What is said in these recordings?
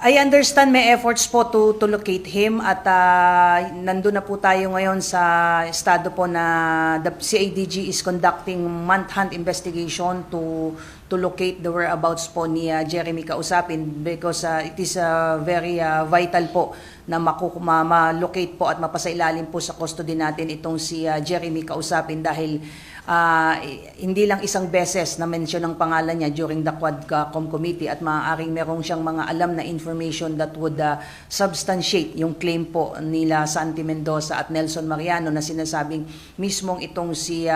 I understand may efforts po to locate him at nandun na po tayo ngayon sa estado po na the CIDG is conducting manhunt investigation to locate the whereabouts po ni Jeremy Kausapin because it is very vital po na ma-locate po at mapasailalim po sa custody natin itong si Jeremy Kausapin dahil hindi lang isang beses na mention ang pangalan niya during the Quadcom committee at maaaring merong siyang mga alam na information that would substantiate yung claim po nila Santi Mendoza at Nelson Mariano na sinasabing mismong itong si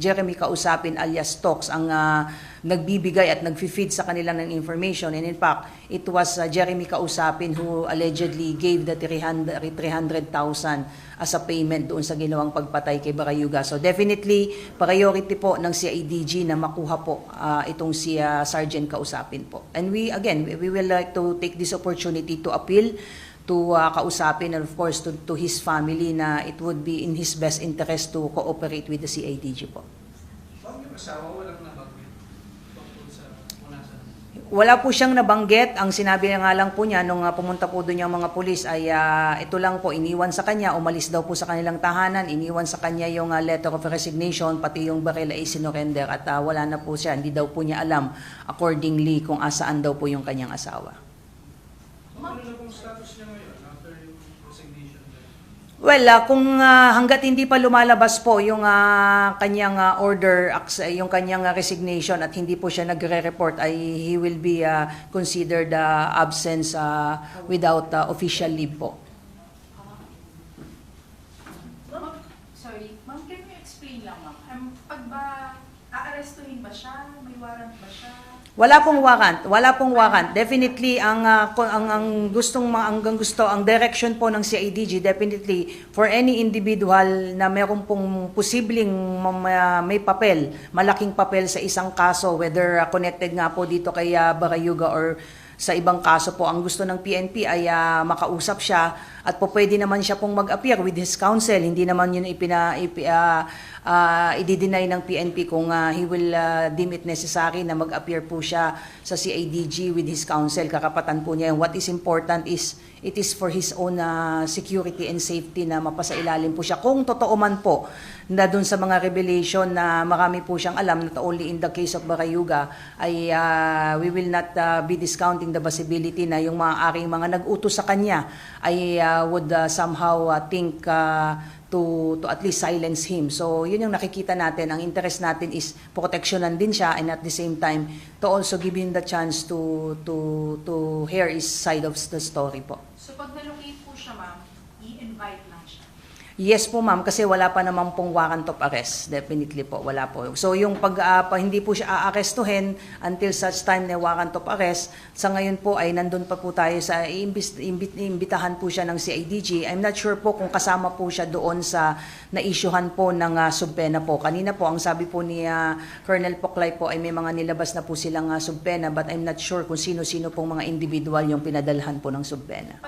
Jeremy Kausapin alias Tox ang nagbibigay at nag-feed sa kanila ng information. And in fact, it was Jeremy Kausapin who allegedly gave the 300,000 as a payment doon sa ginawang pagpatay kay Barayuga. So definitely, priority po ng CIDG na makuha po itong si Sergeant Kausapin po. And we will like to take this opportunity to appeal to Kausapin and of course to his family na it would be in his best interest to cooperate with the CIDG po. Bakit yung asawa walang nabanggit tungkol sa punasan? Wala po siyang nabanggit. Ang sinabi nga lang po niya nung pumunta po doon yung mga pulis ay ito lang po, iniwan sa kanya, umalis daw po sa kanilang tahanan, iniwan sa kanya yung letter of resignation, pati yung baril ay sinurrender at wala na po siya. Hindi daw po niya alam accordingly kung asaan daw po yung kanyang asawa. Ano na pong status niya ngayon after yung resignation? Well, kung hanggat hindi pa lumalabas po yung kanyang order, yung kanyang resignation at hindi po siya nagre-report ay he will be considered absence without official leave po. Sorry, ma'am, can you explain lang, ma'am? Pag ba aarestuhin ba siya? May warrant ba siya? Wala pong warrant. Definitely ang direction po ng CIDG definitely for any individual na meron pong posibleng may papel, malaking papel sa isang kaso whether connected nga po dito kay Barayuga or sa ibang kaso po, ang gusto ng PNP ay makausap siya at po pwede naman siya pong mag-appear with his counsel. Hindi naman yun i-deny ng PNP kung he will deem it necessary na mag-appear po siya sa CIDG with his counsel. Karapatan po niya. What is important is it is for his own security and safety na mapasailalim po siya. Kung totoo man po na dun sa mga revelation na marami po siyang alam, not only in the case of Barayuga, ay we will not be discounting the possibility na yung maaaring mga nag-utos sa kanya ay would somehow think to at least silence him. So yun yung nakikita natin. Ang interest natin is proteksyonan din siya and at the same time to also give him the chance to hear his side of the story po. So pag nalocate po siya, ma'am, i-invite lang siya? Yes po ma'am, kasi wala pa naman pong warrant of arrest. Definitely po, wala po. So yung hindi po siya aarestuhin until such time na warrant of arrest, sa ngayon po ay nandun pa po tayo sa imbitahan po siya ng CIDG. I'm not sure po kung kasama po siya doon sa na-issuehan po ng subpena po. Kanina po, ang sabi po ni Colonel Poklay po ay may mga nilabas na po silang subpena but I'm not sure kung sino-sino pong mga individual yung pinadalhan po ng subpena.